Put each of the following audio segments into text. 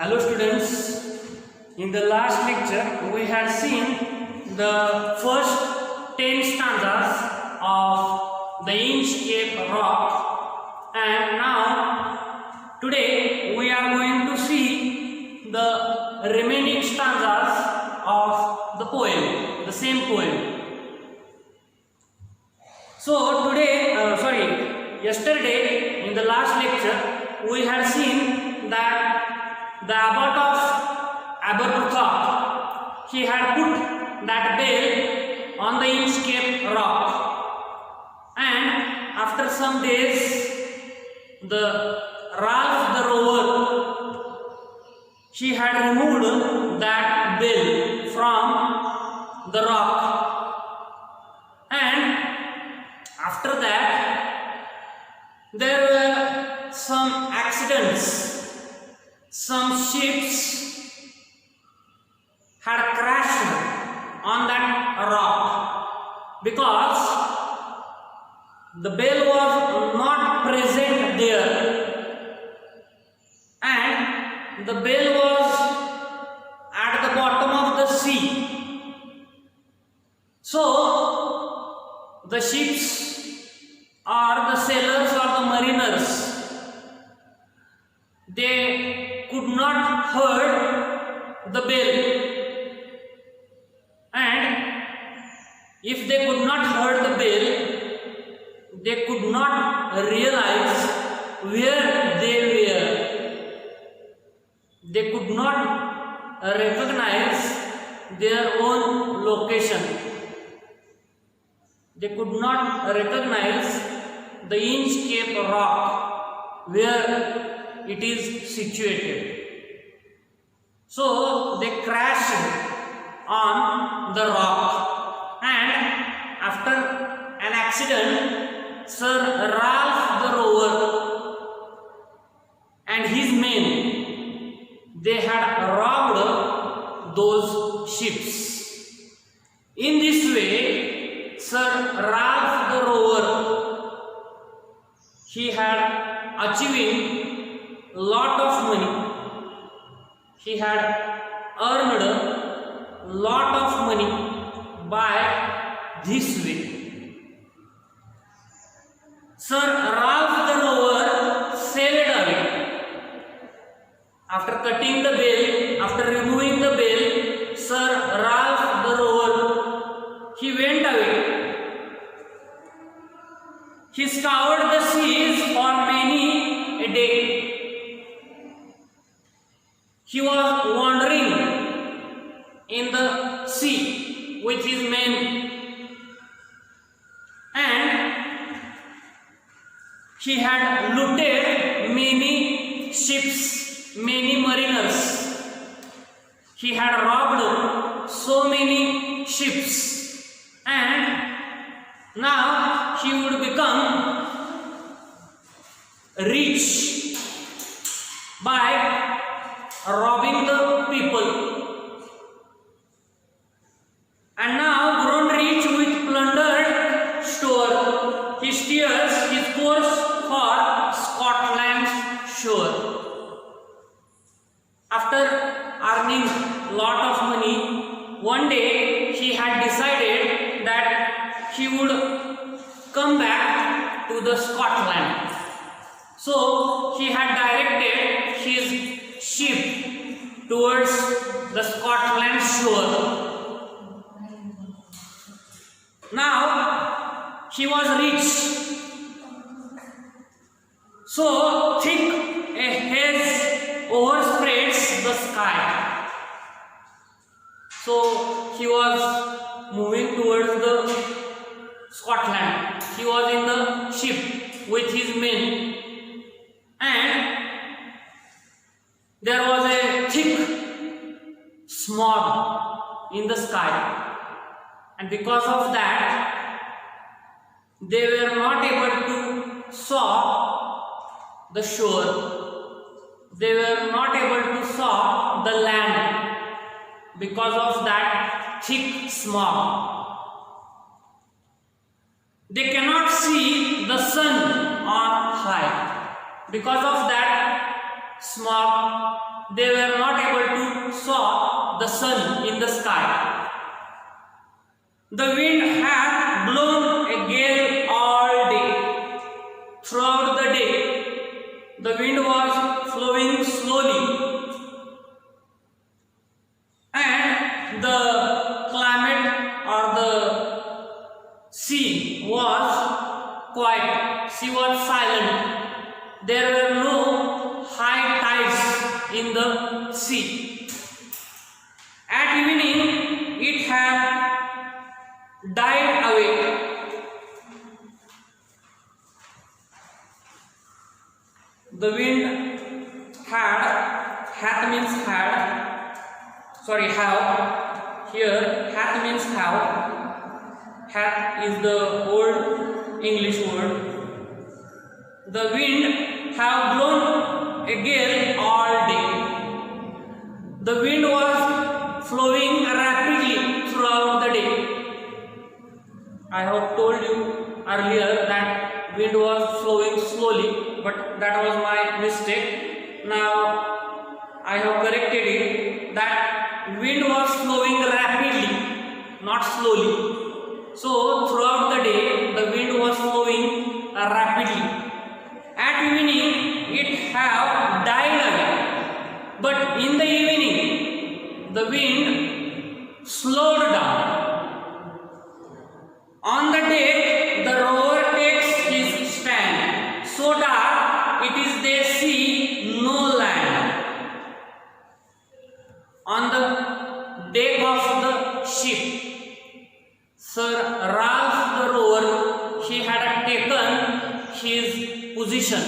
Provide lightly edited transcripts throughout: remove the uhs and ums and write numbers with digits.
Hello students, in the last lecture we had seen the first 10 stanzas of the Inchcape Rock, and now today we are going to see the remaining stanzas of the poem, the same poem. So yesterday in the last lecture we had seen that the abbot of Aberbrothock, he had put that bell on the Inchcape Rock, and after some days the Ralph the Rover, he had removed that bell from the rock, and after that there were some accidents. Some ships had crashed on that rock because the bell was not present there, and the bell was at the bottom of the sea. So the ships or the sailors or the mariners, they could not heard the bell, and if they could not heard the bell, they could not realize where they were. They could not recognize their own location. They could not recognize the Inchcape Rock where it is situated. So they crashed on the rock, and after an accident, Sir Ralph the Rover and his men, they had robbed those ships. In this way, Sir Ralph the Rover, he had achieving lot of money. He had earned lot of money by this way. Sir Ralph the Rover sailed away. After cutting the bell, after removing the bell, Sir Ralph the Rover, he went away. He scoured the seas for many a day. He was wandering in the sea with his men, and he had looted many ships, many mariners. He had robbed so many ships, and now he would become rich by robbing the people, and now grown rich with plundered store, he steers his course for Scotland's shore. After earning lot of money, one day he had decided that he would come back to the Scotland. So he had directed his ship towards the Scotland shore. Now he was rich, so thick a haze overspreads the sky. So he was moving towards the Scotland. He was in the ship with his men, and there was a thick smog in the sky, and because of that they were not able to saw the shore. They were not able to saw the land because of that thick smog. They cannot see the sun on high. Because of that, smog. They were not able to saw the sun in the sky. The wind had blown a gale all day. Throughout the day, the wind was flowing slowly, and the climate or the sea was quiet. Sea was silent. There were no high tides in the sea. At evening, it had died away. The wind hath means had, sorry, have. Here, hath means have. Hath is the old English word. The wind have blown a gale all day. The wind was flowing rapidly throughout the day. I have told you earlier that wind was flowing slowly, but that was my mistake. Now I have corrected it that wind was flowing rapidly, not slowly. So throughout the day the wind was flowing rapidly. At evening it have died away, but in the evening the wind slowed down. On the deck the rower takes his stand, so dark it is they see no land. On the deck of the ship, Sir Ralph the rower, he had taken his position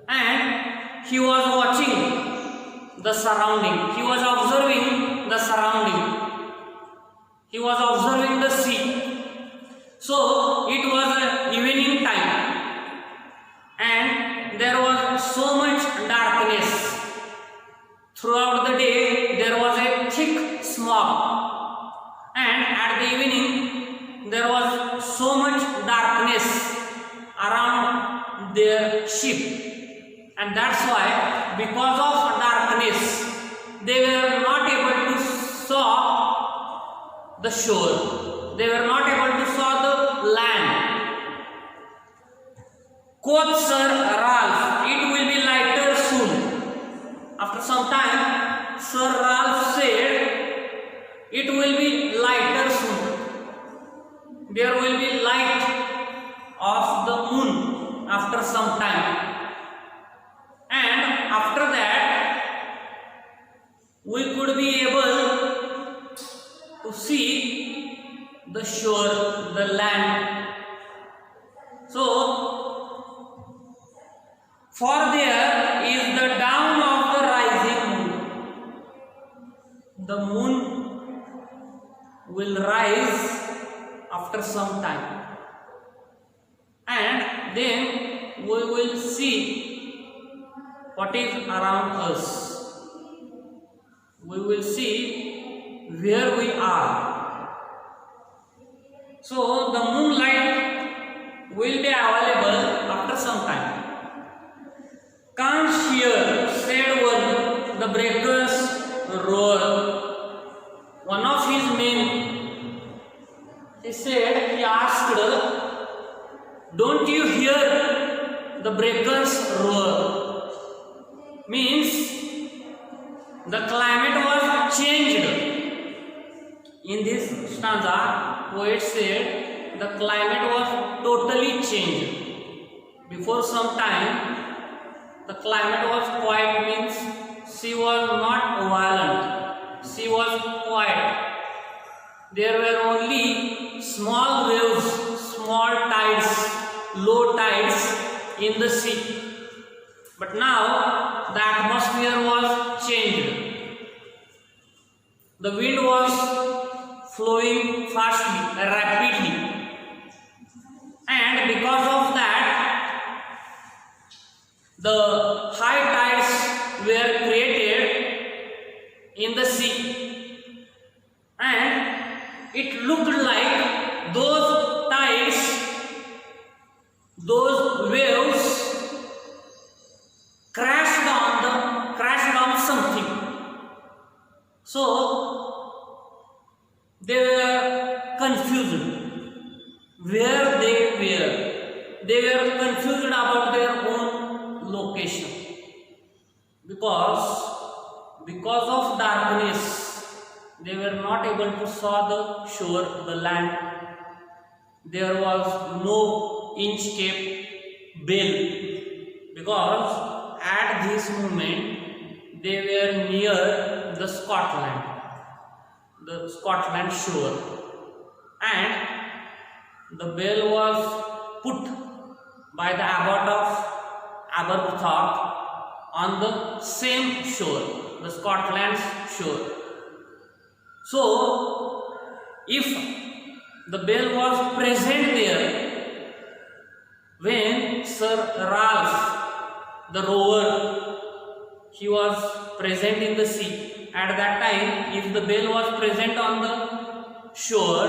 and he was watching the surrounding. He was observing the surrounding. He was observing the sea. So it was an evening time and there was so much darkness. Throughout the day there was a thick smog, and at the evening there was so much darkness around their ship, and that's why, because of darkness, they were not able to saw the shore. They were not able to saw the land. Quoth Sir Ralph, "It will be lighter soon." After some time, Sir Ralph said, "It will be lighter soon. There will be light of the moon after some time. And after that, we could be able to see the shore, the land." So, "For there is the dawn of the rising moon." The moon will rise after some time, and then we will see what is around us. We will see where we are. So the moonlight will be available after some time. "Can't hear," said one, "the breakers roar." One of his men, he asked, "Don't you hear the breakers roar?" Means the climate was changed. In this stanza, poet said the climate was totally changed. Before some time, the climate was quiet, means sea was not violent. Sea was quiet. There were only small waves, small tides, low tides in the sea. But now the atmosphere was changed. The wind was flowing fastly, rapidly, and because of that, the high tides were created in the sea, and it looked like those tides, those waves crashed on something. So they were confused where they were. They were confused about their own location because of darkness they were not able to saw the shore, the land. There was no Inchcape Bell because at this moment they were near the Scotland shore, and the bell was put by the abbot of Aberbrothock on the same shore, the Scotland's shore. So, if the bell was present there when Sir Ralph, the rower, he was present in the sea. At that time, if the bell was present on the shore,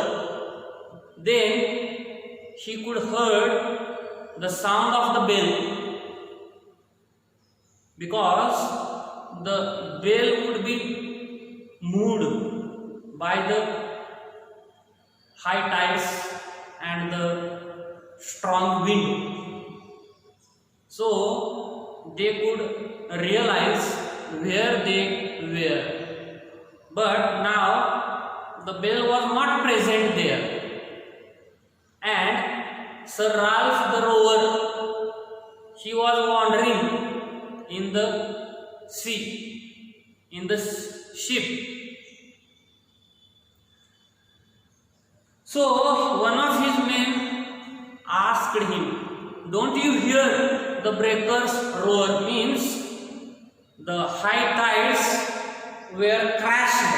then he could heard the sound of the bell, because the bell would be moved by the high tides and the strong wind. So they could realize where they were. But now the bell was not present there, and Sir Ralph the rower, he was wandering in the sea, in the ship. So one of his men asked him, "Don't you hear the breakers roar?" Means the high tides were crashed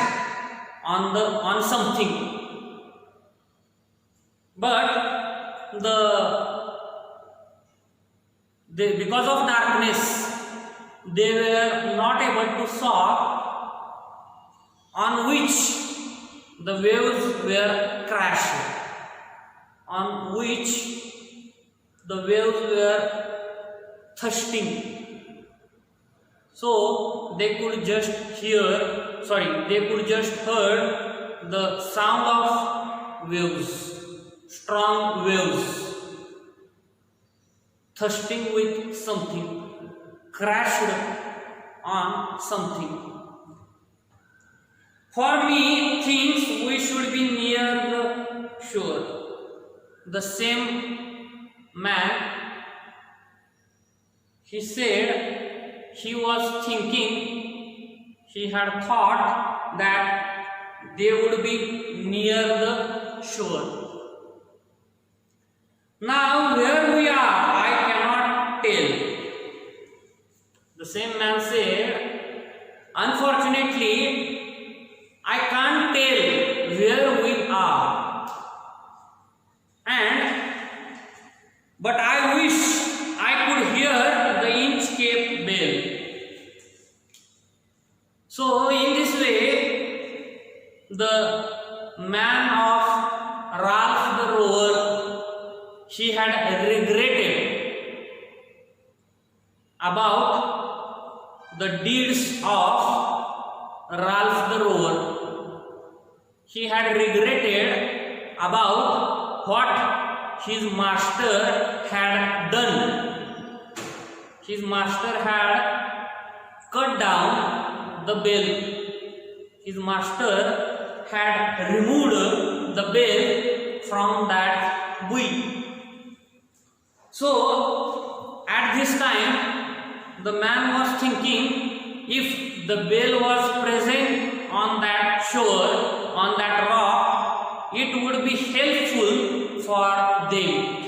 on something, but because of darkness they were not able to saw on which the waves were crashed, on which the waves were thirsting. So they could just heard the sound of waves, strong waves, thirsting with something, crashed on something. For me, thinks we should be near the shore. The same man, he said, he was thinking, he had thought that they would be near the shore. Now where we are, I cannot tell. The same man said, unfortunately, I can't tell where we are, but I wish I could hear the Inchcape Bell. So in this way, the man of Ralph the rower, he had regretted about the deeds of Ralph the rower. He had regretted about what his master had done. His master had cut down the bell. His master had removed the bell from that buoy. So at this time the man was thinking, if the bell was present on that shore, on that rock, it would be helpful for them.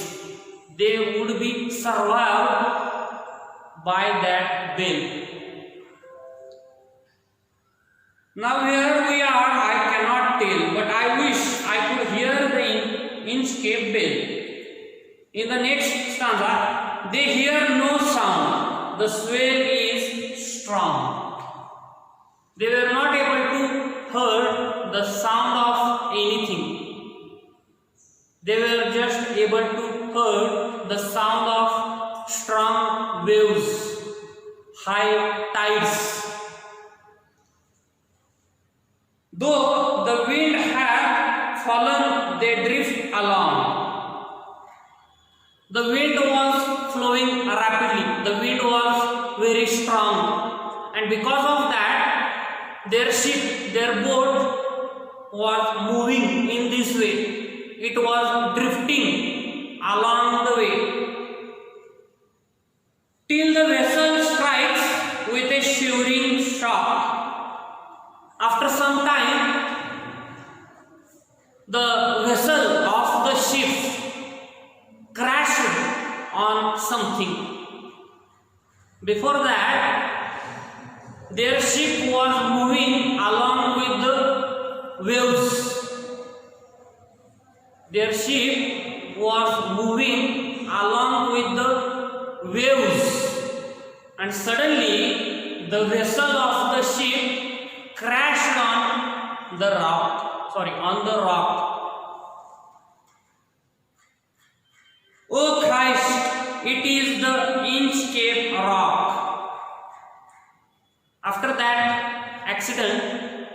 They would be survived by that bell. Now where we are, I cannot tell, but I wish I could hear the Inchcape Bell. In the next stanza, they hear no sound. The swell is strong. They were not able to hear the sound of anything. They were just able to hear the sound of strong waves, high tides, Though the wind had fallen, they drift along. The wind was flowing rapidly. The wind was very strong, and because of that, their ship, their boat was moving in this way. It was drifting along the way till the vessel strikes with a shivering shock. After some time, the vessel of the ship crashed on something. Before that, their ship was moving along with the waves. Their ship was moving along with the waves, and suddenly the vessel of the ship crashed on the rock. Oh Christ, it is the Inchcape Rock. After that accident,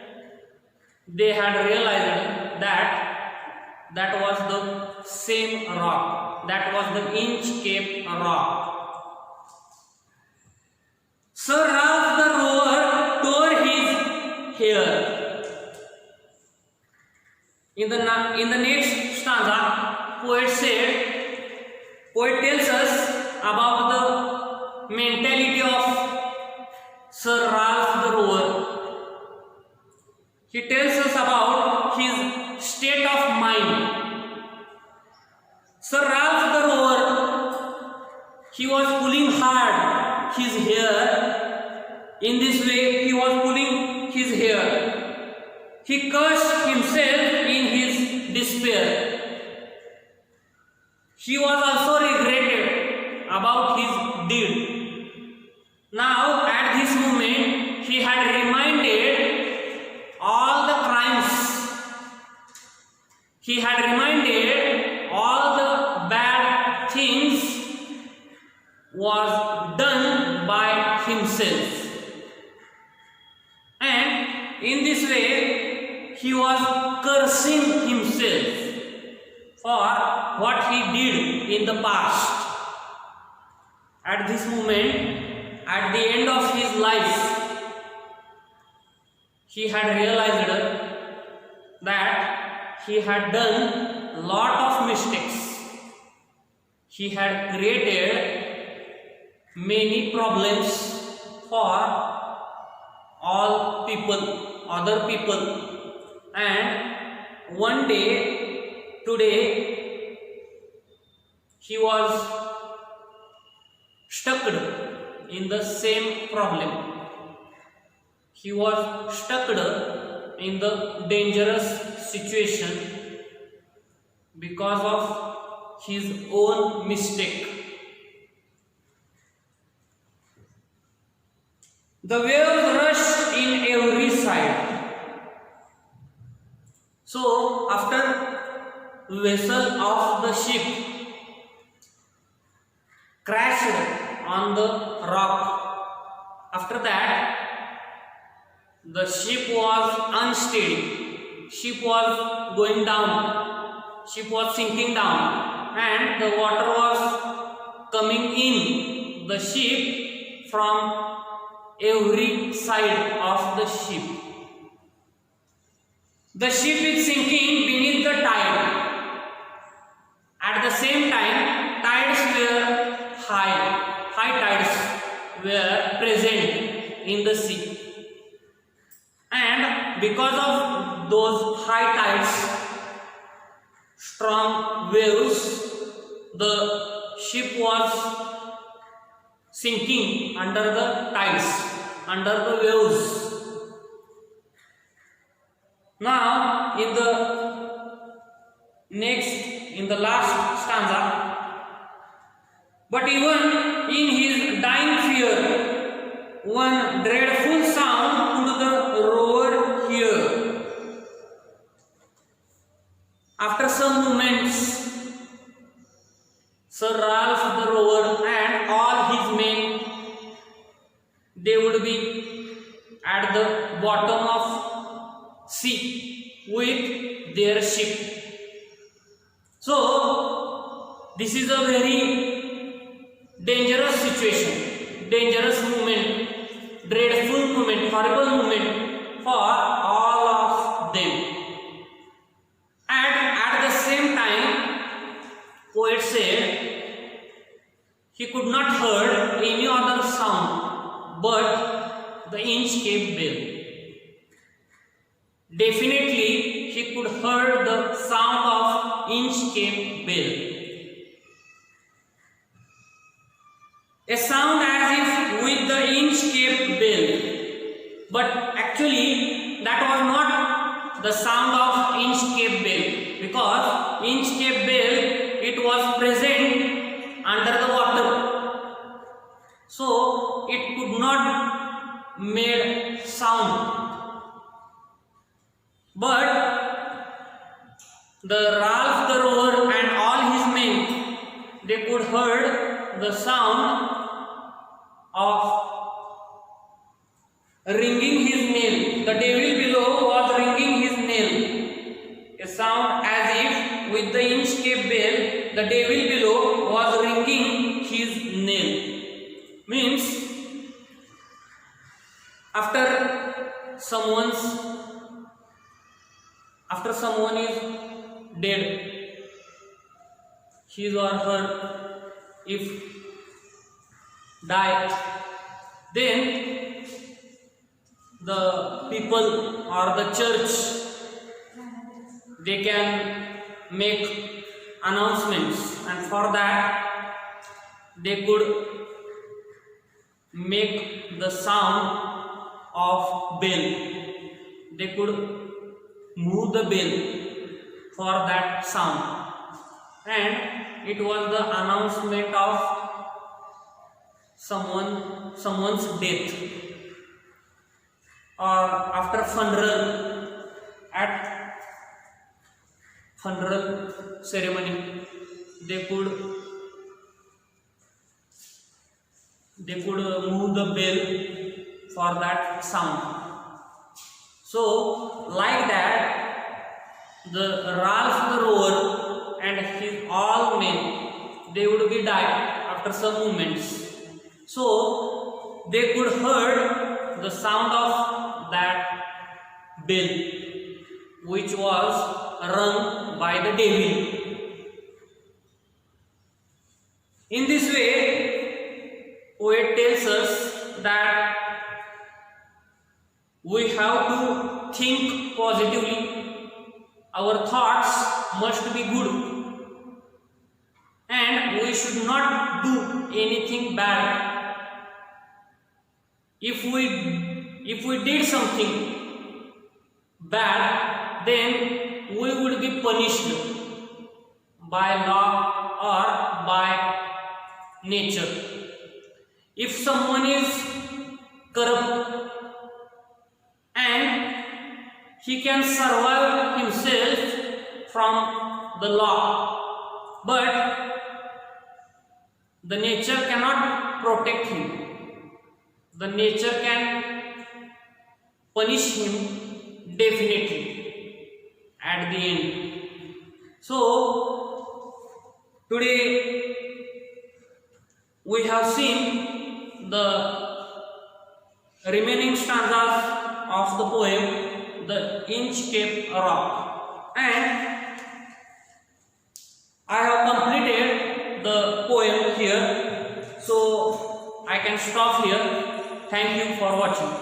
they had realized that that was the same rock. That was the Inchcape Rock. Sir Ralph the rower tore his hair. In the next stanza, poet tells us about the mentality of Sir Ralph the rower. He tells us about his state of mind. Sir Ralph the rower, he was pulling hard his hair. In this way, he was pulling his hair. He cursed himself in his despair. He was also regretted about his deed. Now, at this moment, he had reminded all the crimes. He had reminded all the bad things was done by himself. And in this way, he was cursing himself for what he did in the past. At this moment, at the end of his life, he had realized that he had done a lot of mistakes. He had created many problems for all people, other people. And one day, today, he was stuck in the same problem. He was stuck in the dangerous situation because of his own mistake. The waves rushed in every side. So, after the vessel of the ship crashed on the rock, after that, the ship was unsteady. Ship was going down. Ship was sinking down, and the water was coming in the ship from every side of the ship. The ship is sinking beneath the tide. At the same time, tides were high. High tides were present in the sea. And because of those high tides, strong waves, the ship was sinking under the tides, under the waves. Now, in the last stanza, but even in his dying fear, one dreadful sound could the rower hear. After some moments, Sir Ralph the rower and all his men, they would be at the bottom of sea with their ship. So this is a very dangerous situation, dangerous moment, dreadful moment, horrible moment for all of them. And at the same time, poet said he could not heard any other sound but the Inchcape bell. Definitely he could heard the sound of Inchcape bell. A sound as if with the Inchcape bell. But actually that was not the sound of Inchcape bell, because Inchcape bell, it was present under the water, so it could not made sound. But the Ralph the Rover and all his men, they could heard the sound of ringing his nail. The devil below was ringing his nail. A sound as if with the Inchcape bell, the devil below was ringing his nail. Means after someone is dead, his or her, if die, then the people or the church, they can make announcements, and for that they could make the sound of bell. They could move the bell for that sound, and it was the announcement of someone's death. Or after funeral, at funeral ceremony, they could move the bell for that sound. So like that, the Ralph the Rover and his all men, they would be died after some moments. So they could heard the sound of that bell, which was rung by the devil. In this way, poet tells us that we have to think positively. Our thoughts must be good, and we should not do anything bad. If we did something bad, then we would be punished by law or by nature. If someone is corrupt and he can survive himself from the law, but the nature cannot protect him. The nature can punish him definitely at the end. So today we have seen the remaining stanzas of the poem, The Inchcape Rock, and I have completed the poem here, so I can stop here. Thank you for watching.